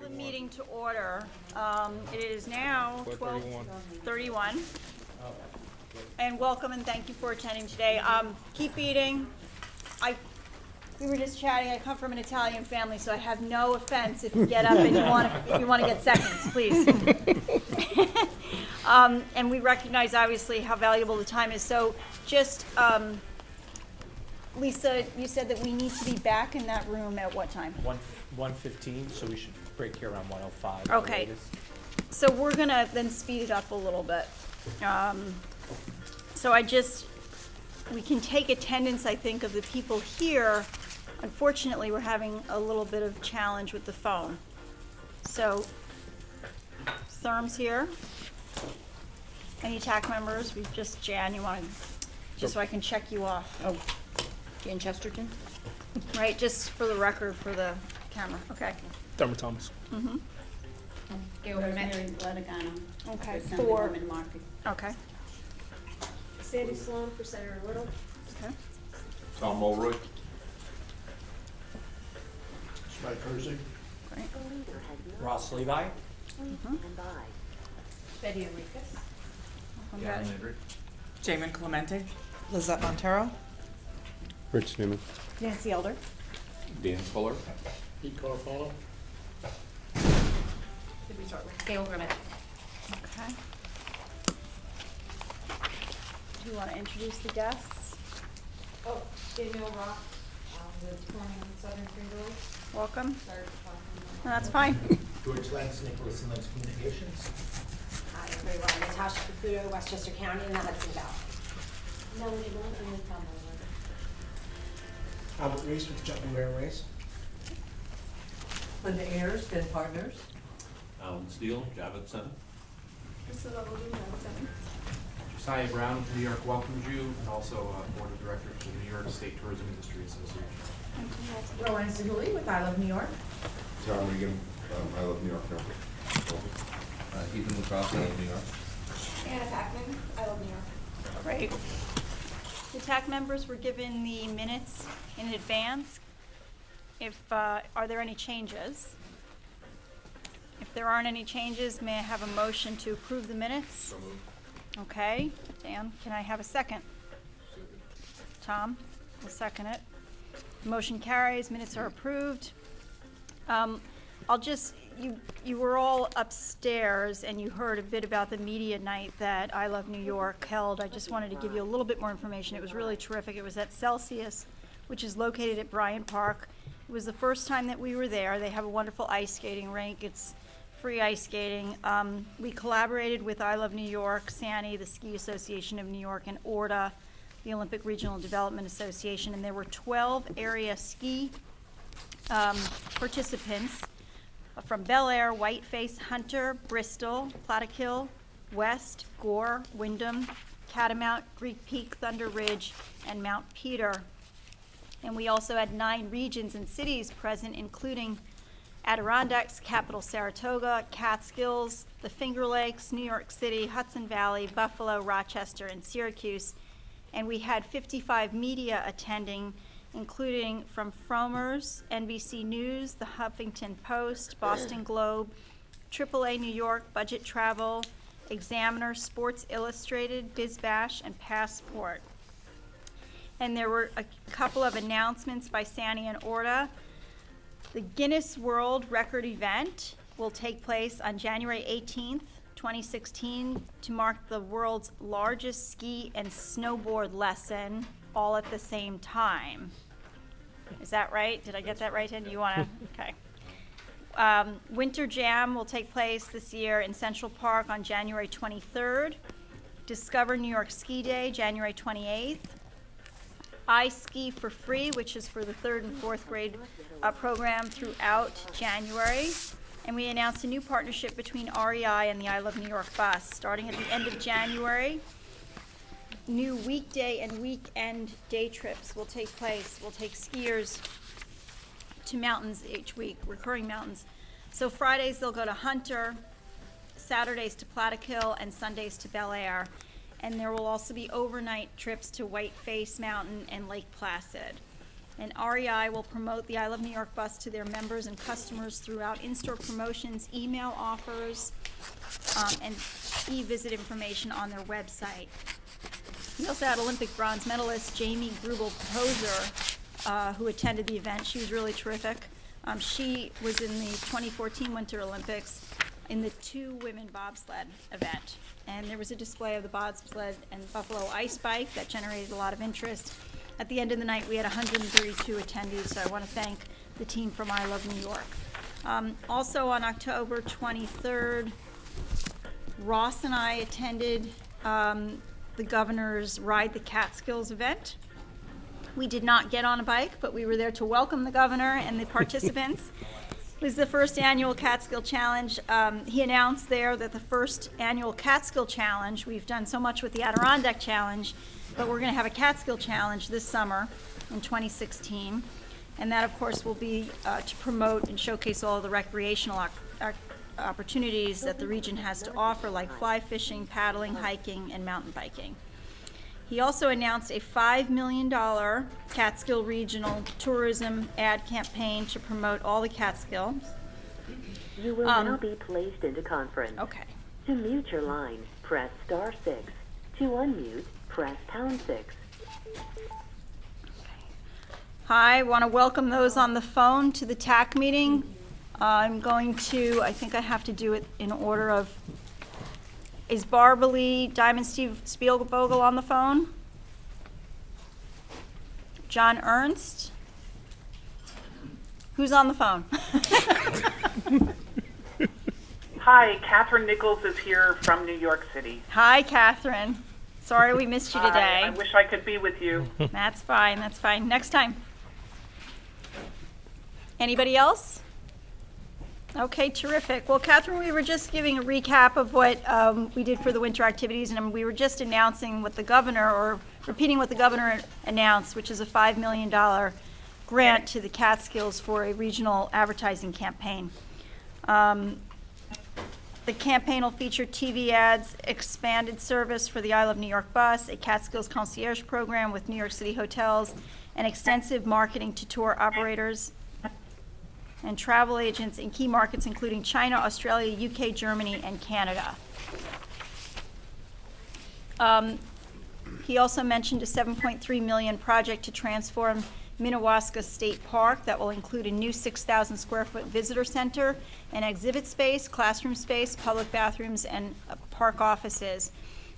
the meeting to order. It is now 12:31. And welcome and thank you for attending today. Keep eating. We were just chatting. I come from an Italian family, so I have no offense if you get up and you want to get seconds, please. And we recognize obviously how valuable the time is. So just, Lisa, you said that we need to be back in that room at what time? 1:15, so we should break here around 1:05. Okay. So we're gonna then speed it up a little bit. So we can take attendance, I think, of the people here. Unfortunately, we're having a little bit of challenge with the phone. So, Therm's here. Any TAC members? We've just, Jan, you want to, just so I can check you off. Oh, Jan Chesterton? Right, just for the record, for the camera, okay. Therma Thomas. Gail Rosemary Ledegano. Okay, Senator four. Norman Markey. Okay, Sandy Sloan for Senator Little. okay. Tom Mulroy. Mike Herzig. Great. Ross Levi. Betty Enriquez. I'm ready. Jamin Clemente. Lizette Montero. Rich Newman. Nancy Elder. Dan Fuller. Pete Carafano. Did we start with? Gail Grimmett. Okay. Do you want to introduce the guests? Oh, Daniel Rock, with 20 Southern Freehold. Welcome. Sorry for talking. No, that's fine. George Lentz, Nicholas and Lentz Communications. Hi, everyone. Natasha Caputo, Westchester County, and the Hudson Valley. Melanie Blunt and Liz Tomlin. Albert Reese with the Jumping Bear Race. Linda Ayers, Ben Partners. Alan Steele, Javits Center. Priscilla Logan, Madison. Josiah Brown with New York welcomes you, and also Board of Directors of the New York State Tourism Industry Association. Rowan Zahuli with I Love New York. Tom Regan, I Love New York. Ethan LaCrosse, I Love New York. Anna Packman, I Love New York. Great. The TAC members were given the minutes in advance. Are there any changes? If there aren't any changes, may I have a motion to approve the minutes? Okay, Dan, can I have a second? Tom will second it. Motion carries, minutes are approved. You were all upstairs and you heard a bit about the media night that I Love New York held. I just wanted to give you a little bit more information. It was really terrific. It was at Celsius, which is located at Bryant Park. It was the first time that we were there. They have a wonderful ice skating rink. It's free ice skating. We collaborated with I Love New York, SANI, the Ski Association of New York, and ORDA, the Olympic Regional Development Association, and there were 12 area ski participants from Bel Air, Whiteface, Hunter, Bristol, Plattekill, West, Gore, Wyndham, Catamount, Greek Peak, Thunder Ridge, and Mount Peter. And we also had 9 regions and cities present, including Adirondacks, Capital Saratoga, Catskills, the Finger Lakes, New York City, Hudson Valley, Buffalo, Rochester, and Syracuse. And we had 55 media attending, including from Frommer's, NBC News, the Huffington Post, Boston Globe, AAA New York, Budget Travel, Examiner, Sports Illustrated, BizBash, and Passport. And there were a couple of announcements by SANI and ORDA. The Guinness World Record event will take place on January 18th, 2016, to mark the world's largest ski and snowboard lesson all at the same time. Is that right? Did I get that right, Jen? Do you want to? Okay. Winter Jam will take place this year in Central Park on January 23rd. Discover New York Ski Day, January 28th. I Ski for Free, which is for the 3rd and 4th grade program throughout January. And we announced a new partnership between REI and the I Love New York bus. Starting at the end of January, new weekday and weekend day trips will take place. We'll take skiers to mountains each week, recurring mountains. So Fridays they'll go to Hunter, Saturdays to Plattekill, and Sundays to Bel Air. And there will also be overnight trips to Whiteface Mountain and Lake Placid. And REI will promote the I Love New York bus to their members and customers throughout in-store promotions, email offers, and e-visit information on their website. We also had Olympic bronze medalist Jamie Grubel-Poser, who attended the event. She was really terrific. She was in the 2014 Winter Olympics in the 2 women bobsled event. And there was a display of the bobsled and Buffalo Ice Bike that generated a lot of interest. At the end of the night, we had 132 attendees, so I want to thank the team from I Love New York. Also on October 23rd, Ross and I attended the governor's Ride the Catskills event. We did not get on a bike, but we were there to welcome the governor and the participants. It was the first annual Catskill Challenge. He announced there that the first annual Catskill Challenge, we've done so much with the Adirondack Challenge, but we're going to have a Catskill Challenge this summer in 2016. And that, of course, will be to promote and showcase all of the recreational opportunities that the region has to offer, like fly fishing, paddling, hiking, and mountain biking. He also announced a $5 million Catskill Regional Tourism ad campaign to promote all the Catskills. You will now be placed into conference. Okay. To mute your line, press *6. To unmute, press #6. Hi, I want to welcome those on the phone to the TAC meeting. I'm going to, I think I have to do it in order of, is Barbara Lee, Diamond Steve Spielvogel on the phone? John Ernst? Who's on the phone? Hi, Catherine Nichols is here from New York City. Hi, Catherine. Sorry we missed you today. I wish I could be with you. That's fine, that's fine. Next time. Anybody else? Okay, terrific. Well, Catherine, we were just giving a recap of what we did for the winter activities, and we were just announcing what the governor, or repeating what the governor announced, which is a $5 million grant to the Catskills for a regional advertising campaign. The campaign will feature TV ads, expanded service for the I Love New York bus, a Catskills concierge program with New York City hotels, and extensive marketing to tour operators and travel agents in key markets including China, Australia, UK, Germany, and Canada. He also mentioned a $7.3 million project to transform Minnewaska State Park that will include a new 6,000 square foot visitor center, an exhibit space, classroom space, public bathrooms, and park offices,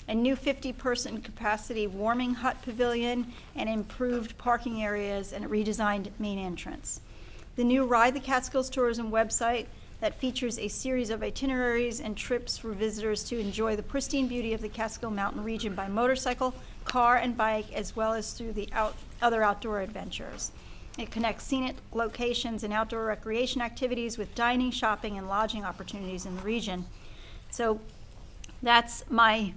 a new 50-person capacity warming hut pavilion, and improved parking areas and a redesigned main entrance. The new Ride the Catskills Tourism website that features a series of itineraries and trips for visitors to enjoy the pristine beauty of the Catskill Mountain region by motorcycle, car, and bike, as well as through the other outdoor adventures. It connects scenic locations and outdoor recreation activities with dining, shopping, and lodging opportunities in the region. So that's my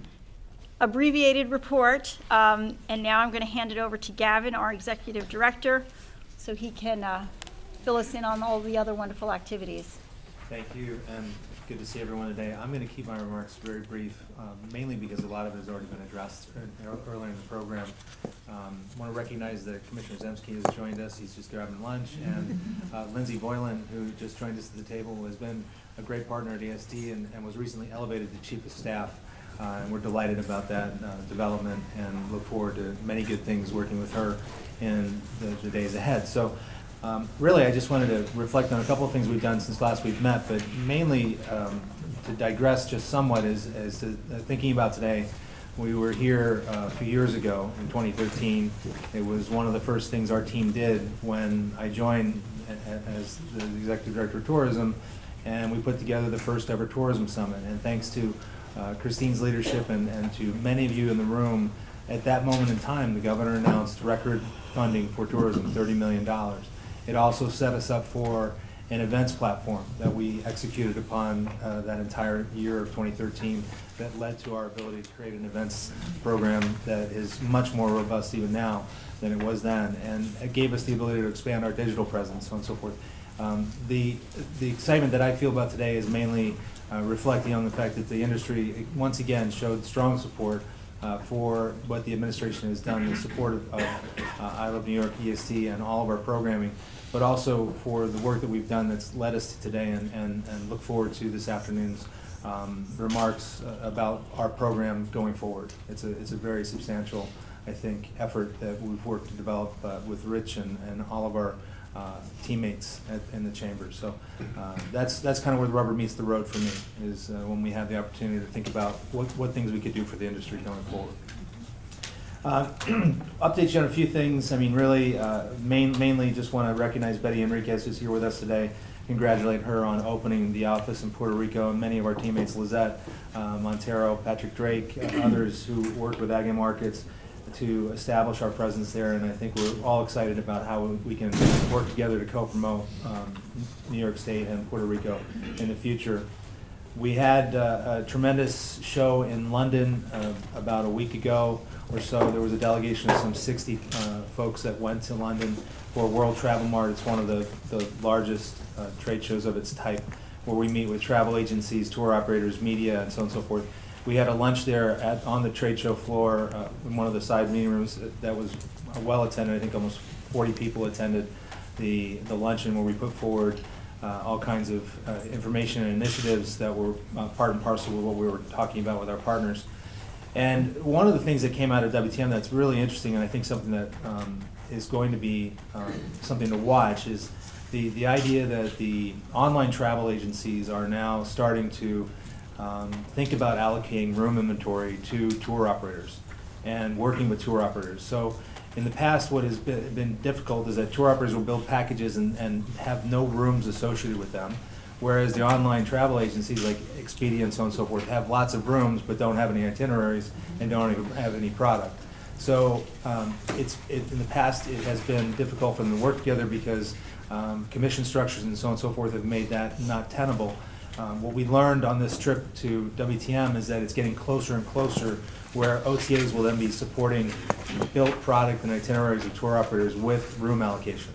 abbreviated report, and now I'm going to hand it over to Gavin, our executive director, so he can fill us in on all the other wonderful activities. Thank you, and good to see everyone today. I'm going to keep my remarks very brief, mainly because a lot of it has already been addressed earlier in the program. I want to recognize that Commissioner Zemsky has joined us. He's just grabbing lunch, and Lindsay Boylan, who just joined us at the table, has been a great partner at ESD and was recently elevated to Chief of Staff. And we're delighted about that development and look forward to many good things working with her in the days ahead. So. Really, I just wanted to reflect on a couple of things we've done since last we've met, but mainly to digress just somewhat as to thinking about today. We were here a few years ago in 2013. It was one of the first things our team did when I joined as the Executive Director of Tourism, and we put together the first ever tourism summit. And thanks to Christine's leadership and to many of you in the room, at that moment in time, the governor announced record funding for tourism, $30 million. It also set us up for an events platform that we executed upon that entire year of 2013 that led to our ability to create an events program that is much more robust even now than it was then, and it gave us the ability to expand our digital presence, so on and so forth. The excitement that I feel about today is mainly reflecting on the fact that the industry once again showed strong support for what the administration has done in support of I Love New York, ESD, and all of our programming, but also for the work that we've done that's led us to today, and look forward to this afternoon's remarks about our program going forward. It's a very substantial, I think, effort that we've worked to develop with Rich and all of our teammates in the chamber. So that's kind of where the rubber meets the road for me, is when we have the opportunity to think about what things we could do for the industry going forward. Update you on a few things. I mean, really, mainly just want to recognize Betty Enriquez, who's here with us today. Congratulate her on opening the office in Puerto Rico, and many of our teammates, Lizette, Montero, Patrick Drake, others who worked with Ag Markets to establish our presence there. And I think we're all excited about how we can work together to co-promote New York State and Puerto Rico in the future. We had a tremendous show in London about a week ago or so. There was a delegation of some 60 folks that went to London for World Travel Mart. It's one of the largest trade shows of its type, where we meet with travel agencies, tour operators, media, and so on and so forth. We had a lunch there on the trade show floor in one of the side meeting rooms that was well attended. I think almost 40 people attended the luncheon, where we put forward all kinds of information and initiatives that were part and parcel with what we were talking about with our partners. And one of the things that came out of WTM that's really interesting, and I think something that is going to be something to watch, is the idea that the online travel agencies are now starting to think about allocating room inventory to tour operators and working with tour operators. So in the past, what has been difficult is that tour operators will build packages and have no rooms associated with them, whereas the online travel agencies like Expedia and so on and so forth have lots of rooms but don't have any itineraries and don't even have any product. So in the past, it has been difficult for them to work together because commission structures and so on and so forth have made that not tenable. What we learned on this trip to WTM is that it's getting closer and closer, where OTAs will then be supporting built product and itineraries of tour operators with room allocation,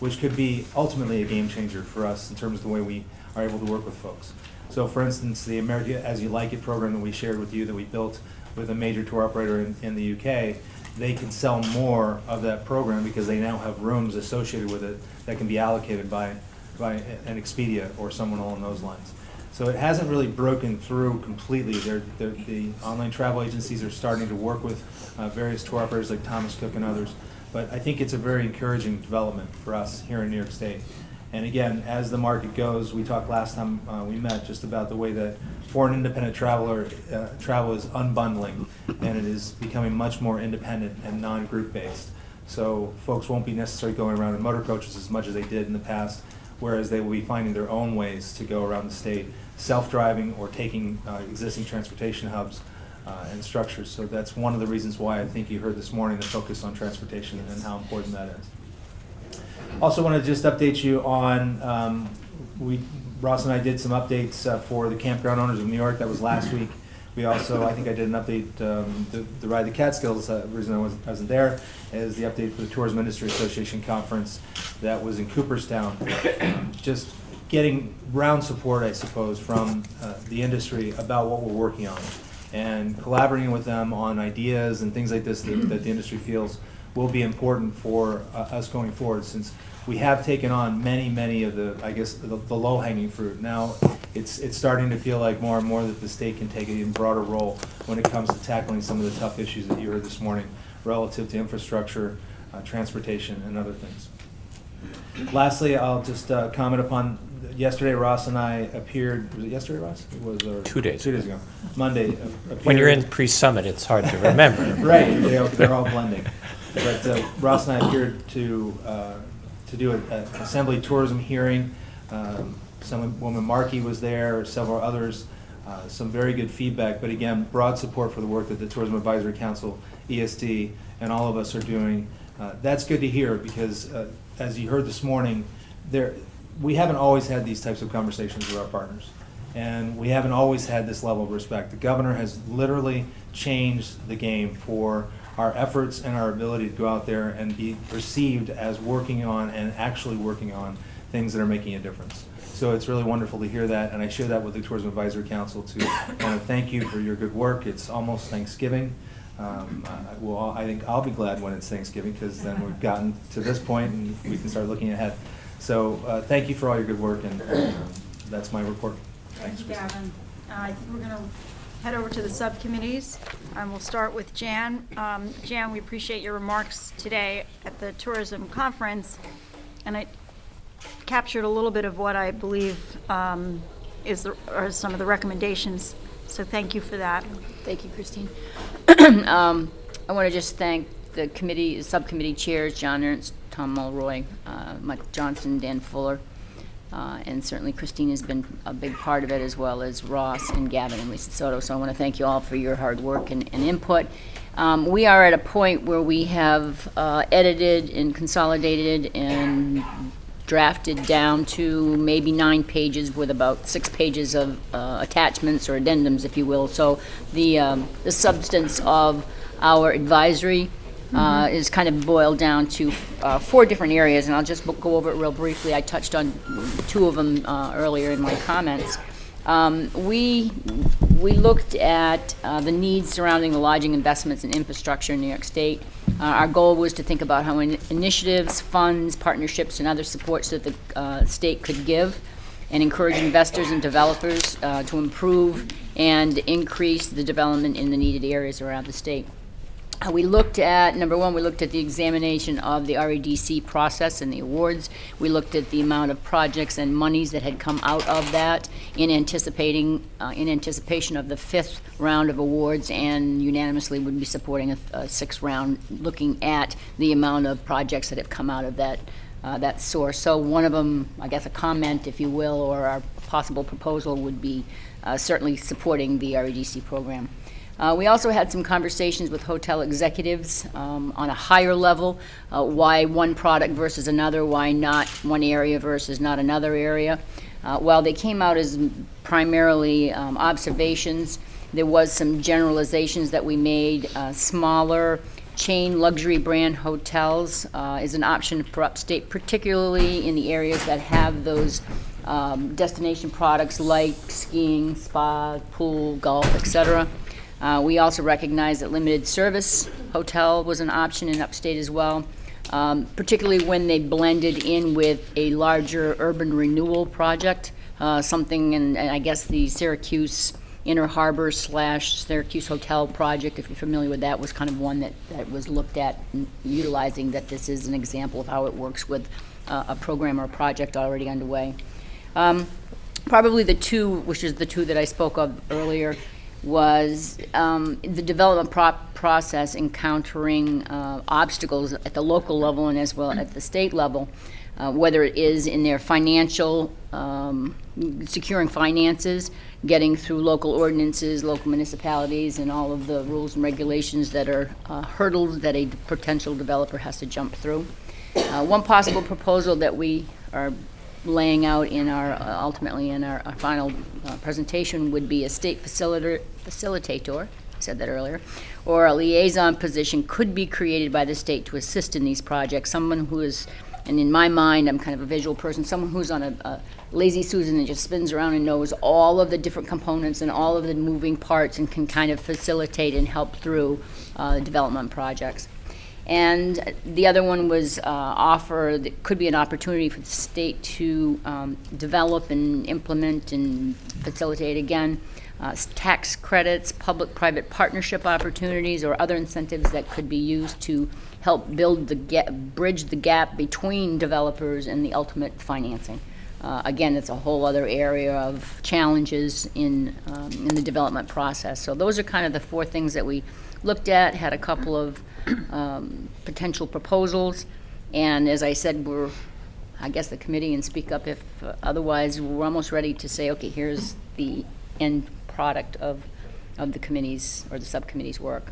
which could be ultimately a game changer for us in terms of the way we are able to work with folks. So for instance, the America As You Like It program that we shared with you, that we built with a major tour operator in the UK, they can sell more of that program because they now have rooms associated with it that can be allocated by an Expedia or someone along those lines. So it hasn't really broken through completely. The online travel agencies are starting to work with various tour operators like Thomas Cook and others. But I think it's a very encouraging development for us here in New York State. And again, as the market goes, we talked last time we met just about the way that foreign independent travel is unbundling, and it is becoming much more independent and non-group based. So folks won't be necessarily going around in motor coaches as much as they did in the past, whereas they will be finding their own ways to go around the state, self-driving or taking existing transportation hubs and structures. So that's one of the reasons why I think you heard this morning the focus on transportation and how important that is. Also want to just update you on, Ross and I did some updates for the Campground Owners of New York. That was last week. We also, I think I did an update, the Ride the Catskills, the reason I wasn't there, is the update for the Tourism Industry Association Conference that was in Cooperstown. Just getting round support, I suppose, from the industry about what we're working on, and collaborating with them on ideas and things like this that the industry feels will be important for us going forward, since we have taken on many of the, I guess, the low-hanging fruit. Now it's starting to feel like more and more that the state can take an even broader role when it comes to tackling some of the tough issues that you heard this morning relative to infrastructure, transportation, and other things. Lastly, I'll just comment upon yesterday. Ross and I appeared. Was it yesterday, Ross? It was 2 days. 2 days ago. Monday. When you're in pre-summit, it's hard to remember. Right, they're all blending. But Ross and I appeared to do an assembly tourism hearing. Woman Markey was there, several others. Some very good feedback, but again, broad support for the work that the Tourism Advisory Council, ESD, and all of us are doing. That's good to hear, because as you heard this morning, we haven't always had these types of conversations with our partners, and we haven't always had this level of respect. The governor has literally changed the game for our efforts and our ability to go out there and be perceived as working on and actually working on things that are making a difference. So it's really wonderful to hear that, and I share that with the Tourism Advisory Council to kind of thank you for your good work. It's almost Thanksgiving, I think I'll be glad when it's Thanksgiving, because then we've gotten to this point and we can start looking ahead. So thank you for all your good work, and that's my report. Thank Thanks, you, Kristen. Gavin. I think we're going to head over to the subcommittees, and we'll start with Jan. Jan, we appreciate your remarks today at the tourism conference, and it captured a little bit of what I believe are some of the recommendations. So thank you for that. Thank you, Christine. I want to just thank the subcommittee chairs, John Ernst, Tom Mulroy, Michael Johnson, Dan Fuller, and certainly Christine has been a big part of it, as well as Ross and Gavin and Lisa Soto. So I want to thank you all for your hard work and input. We are at a point where we have edited and consolidated and drafted down to maybe 9 pages with about 6 pages of attachments or addendums, if you will. So the substance of our advisory is kind of boiled down to 4 different areas, and I'll just go over it real briefly. I touched on 2 of them earlier in my comments. We looked at the needs surrounding the lodging investments and infrastructure in New York State. Our goal was to think about how initiatives, funds, partnerships, and other supports that the state could give and encourage investors and developers to improve and increase the development in the needed areas around the state. We looked at, number one, we looked at the examination of the REDC process and the awards. We looked at the amount of projects and monies that had come out of that in anticipation of the 5th round of awards, and unanimously would be supporting a 6th round, looking at the amount of projects that have come out of that source. So one of them, I guess a comment, if you will, or our possible proposal would be certainly supporting the REDC program. We also had some conversations with hotel executives on a higher level. Why one product versus another? Why not one area versus not another area? While they came out as primarily observations, there was some generalizations that we made. Smaller chain luxury brand hotels is an option for upstate, particularly in the areas that have those destination products like skiing, spa, pool, golf, etc. We also recognize that limited service hotel was an option in upstate as well, particularly when they blended in with a larger urban renewal project, something, and I guess the Syracuse Inner Harbor / Syracuse Hotel project, if you're familiar with that, was kind of one that was looked at utilizing, that this is an example of how it works with a program or a project already underway. Probably the 2, which is the 2 that I spoke of earlier, was the development process encountering obstacles at the local level and as well at the state level, whether it is in their financial, securing finances, getting through local ordinances, local municipalities, and all of the rules and regulations that are hurdles that a potential developer has to jump through. One possible proposal that we are laying out in our, ultimately in our final presentation, would be a state facilitator, I said that earlier, or a liaison position could be created by the state to assist in these projects. Someone who is, and in my mind, I'm kind of a visual person, someone who's on a lazy Susan and just spins around and knows all of the different components and all of the moving parts and can kind of facilitate and help through development projects. And the other one was that could be an opportunity for the state to develop and implement and facilitate, again, tax credits, public-private partnership opportunities, or other incentives that could be used to help bridge the gap between developers and the ultimate financing. Again, it's a whole other area of challenges in the development process. So those are kind of the 4 things that we looked at, had a couple of potential proposals, and as I said, I guess the committee, and speak up if otherwise, we're almost ready to say, okay, here's the end product of the committee's or the subcommittee's work.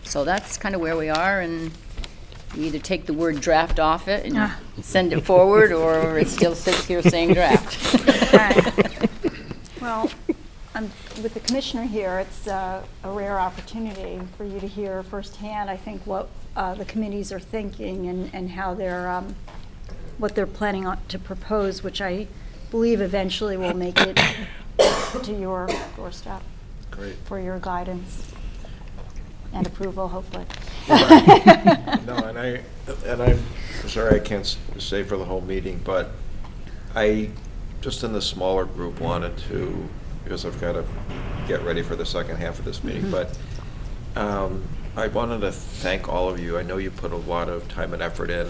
So that's kind of where we are, and you either take the word draft off it and send it forward, or it still sits here saying draft. Right. Well, with the commissioner here, it's a rare opportunity for you to hear firsthand, I think, what the committees are thinking and how they're, what they're planning to propose, which I believe eventually will make it to your doorstep. Great. For your guidance. and approval, hopefully. No, and I'm sorry I can't stay for the whole meeting, but I, just in the smaller group, wanted to, because I've got to get ready for the second half of this meeting, but I wanted to thank all of you. I know you put a lot of time and effort in,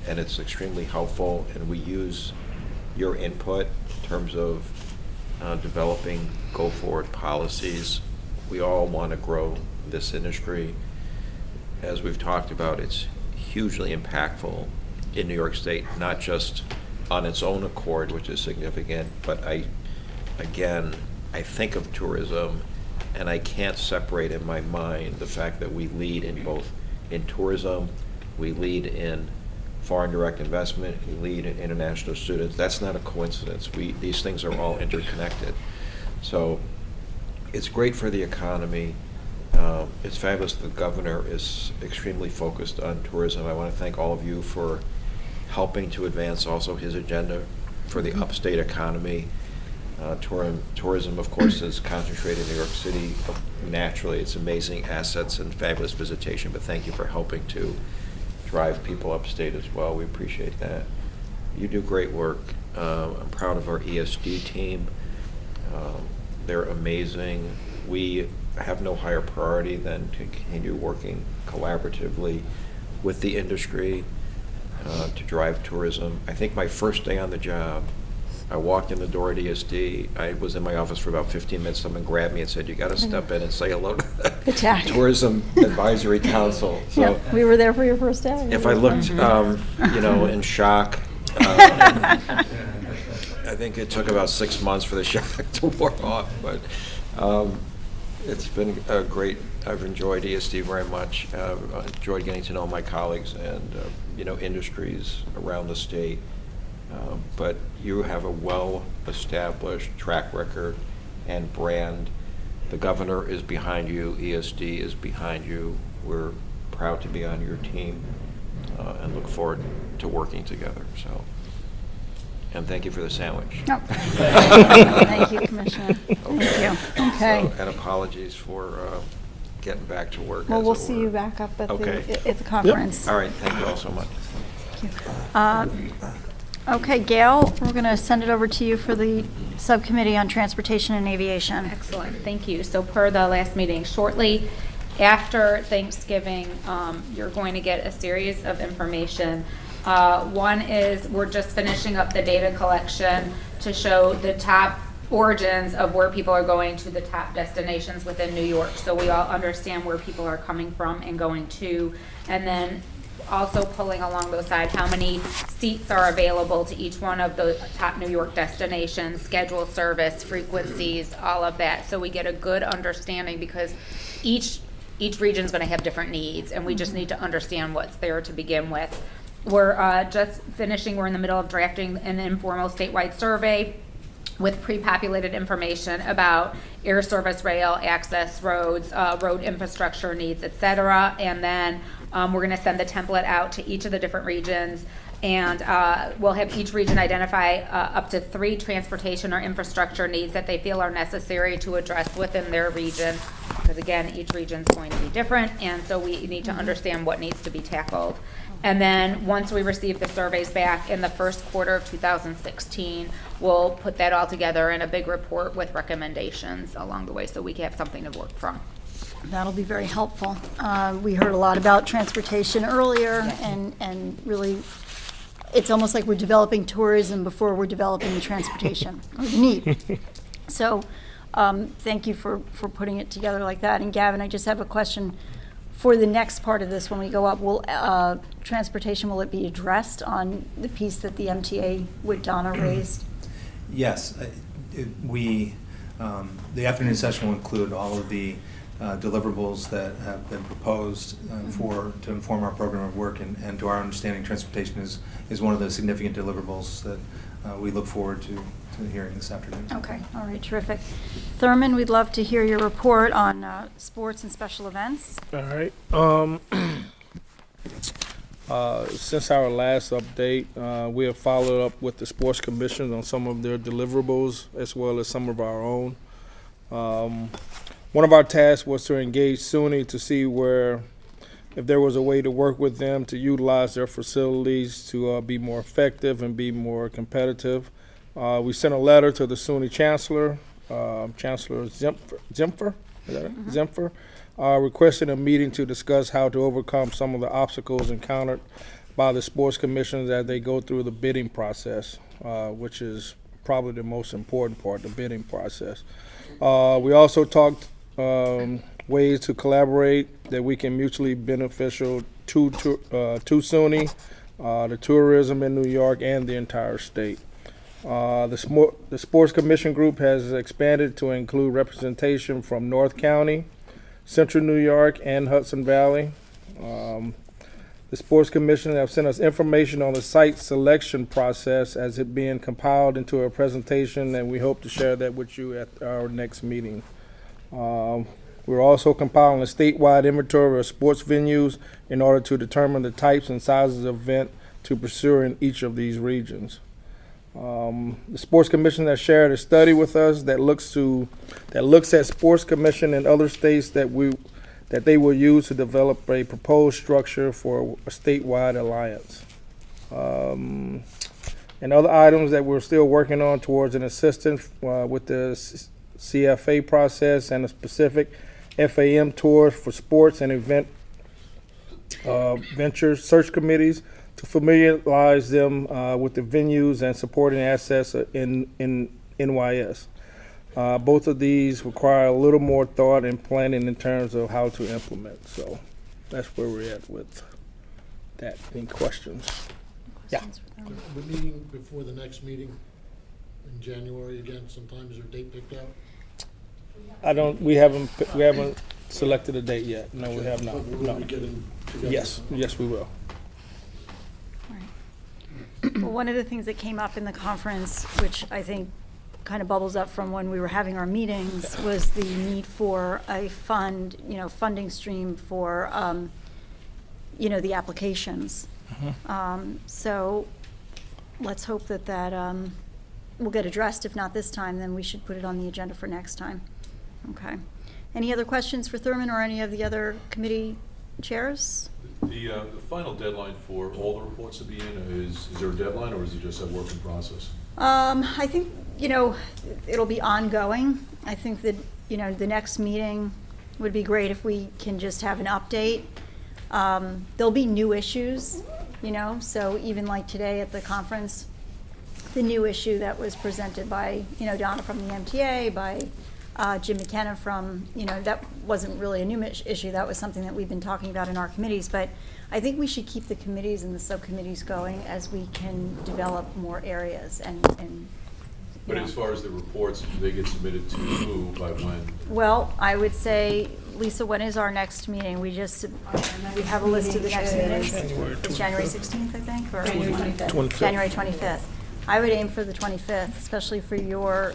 and it's extremely helpful, and we use your input in terms of developing go-forward policies. We all want to grow this industry. As we've talked about, it's hugely impactful in New York State, not just on its own accord, which is significant, but I think of tourism, and I can't separate in my mind the fact that we lead in both in tourism, we lead in foreign direct investment, we lead in international students. That's not a coincidence. These things are all interconnected. So it's great for the economy. It's fabulous that the governor is extremely focused on tourism. I want to thank all of you for helping to advance also his agenda for the upstate economy. Tourism, of course, is concentrated in New York City. Naturally, it's amazing assets and fabulous visitation, but thank you for helping to drive people upstate as well. We appreciate that. You do great work. I'm proud of our ESD team. They're amazing. We have no higher priority than to continue working collaboratively with the industry to drive tourism. I think my first day on the job, I walked in the door at ESD. I was in my office for about 15 minutes. Someone grabbed me and said, "You got to step in and say hello to the Tourism Advisory Council." So Yeah, we were there for your first day. if I looked, in shock, I think it took about 6 months for the shock to wear off. But it's been great. I've enjoyed ESD very much. I've enjoyed getting to know my colleagues and industries around the state. But you have a well-established track record and brand. The governor is behind you. ESD is behind you. We're proud to be on your team and look forward to working together. So, and thank you for the sandwich. No. Thank you, Commissioner. Thank you. Okay. So, and apologies for getting back to work. Well, as we'll it see were. you back up at Okay. the conference. All right. Thank you all so much. Thank you. Okay, Gail, we're going to send it over to you for the Subcommittee on Transportation and Aviation. Excellent, thank you. So per the last meeting, shortly after Thanksgiving, you're going to get a series of information. One is we're just finishing up the data collection to show the top origins of where people are going to the top destinations within New York. So we all understand where people are coming from and going to. And then also pulling along those sides how many seats are available to each one of the top New York destinations, scheduled service, frequencies, all of that. So we get a good understanding because each region is going to have different needs, and we just need to understand what's there to begin with. We're just finishing, we're in the middle of drafting an informal statewide survey with pre-populated information about air service, rail, access roads, road infrastructure needs, et cetera. And then we're going to send the template out to each of the different regions, and we'll have each region identify up to 3 transportation or infrastructure needs that they feel are necessary to address within their region, because again, each region is going to be different, and so we need to understand what needs to be tackled. And then once we receive the surveys back in the first quarter of 2016, we'll put that all together in a big report with recommendations along the way so we can have something to work from. That'll be very helpful. We heard a lot about transportation earlier, and really, it's almost like we're developing tourism before we're developing transportation, or the need. So thank you for putting it together like that. And Gavin, I just have a question. For the next part of this, when we go up, will transportation, will it be addressed on the piece that the MTA with Donna raised? Yes, the afternoon session will include all of the deliverables that have been proposed to inform our program of work, and to our understanding, transportation is one of the significant deliverables that we look forward to hearing this afternoon. Okay, all right, terrific. Thurman, we'd love to hear your report on sports and special events. All right. Since our last update, we have followed up with the sports commission on some of their deliverables as well as some of our own. one of our tasks was to engage SUNY to see if there was a way to work with them to utilize their facilities to be more effective and be more competitive. We sent a letter to the SUNY Chancellor, Chancellor Zimpher, is that it? Zimpher, requesting a meeting to discuss how to overcome some of the obstacles encountered by the sports commissions as they go through the bidding process, which is probably the most important part, the bidding process. We also talked ways to collaborate that we can mutually beneficial to SUNY, the tourism in New York, and the entire state. The Sports Commission Group has expanded to include representation from North County, Central New York, and Hudson Valley. The Sports Commission have sent us information on the site selection process as it being compiled into a presentation, and we hope to share that with you at our next meeting. We're also compiling a statewide inventory of sports venues in order to determine the types and sizes of event to pursue in each of these regions. The Sports Commission has shared a study with us that looks at sports commission in other states that they will use to develop a proposed structure for a statewide alliance. And other items that we're still working on towards an assistance with the CFA process and a specific FAM tour for sports and event ventures search committees to familiarize them with the venues and supporting assets in NYS. Both of these require a little more thought and planning in terms of how to implement. So that's where we're at with that. Any questions? Yeah. The meeting before the next meeting in January again, sometimes is there a date picked out? We haven't selected a date yet. No, we have not. But we will be getting together. Yes, we will. Well, one of the things that came up in the conference, which I think kind of bubbles up from when we were having our meetings, was the need for a funding stream for, the applications. So let's hope that will get addressed. If not this time, then we should put it on the agenda for next time. Okay. Any other questions for Thurman or any of the other committee chairs? The final deadline for all the reports to be in, is there a deadline or is it just a work in process? I think, it'll be ongoing. I think that, the next meeting would be great if we can just have an update. There'll be new issues, so even like today at the conference, the new issue that was presented by, Donna from the MTA, by Jim McKenna from, that wasn't really a new issue. That was something that we've been talking about in our committees. But I think we should keep the committees and the subcommittees going as we can develop more areas and But as far as the reports, they get submitted to who, by when? Well, I would say, Lisa, when is our next meeting? We have a list of the next meetings. It's January 16th, I think, or January 25th. January 25th. I would aim for the 25th, especially for your,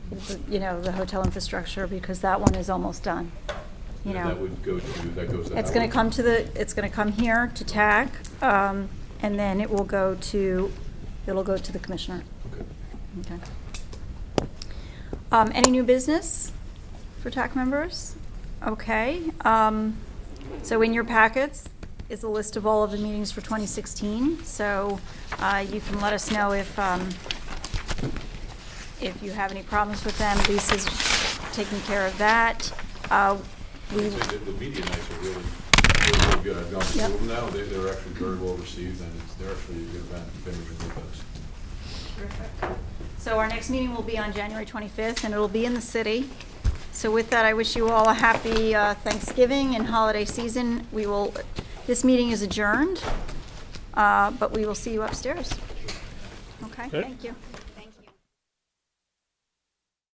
the hotel infrastructure, because that one is almost done. And that would go to, that goes to It's going to it's going to come here to TAC, and then it'll go to the commissioner. Okay. Any new business for TAC members? Okay. So in your packets is a list of all of the meetings for 2016. So you can let us know if you have any problems with them. Lisa's taking care of that. The media nights are really good. I've gone to two of them now. They're actually very well received, and they're actually a good event if anyone did those. Terrific. So our next meeting will be on January 25th, and it'll be in the city. So with that, I wish you all a happy Thanksgiving and holiday season. This meeting is adjourned, but we will see you upstairs. Okay, thank you.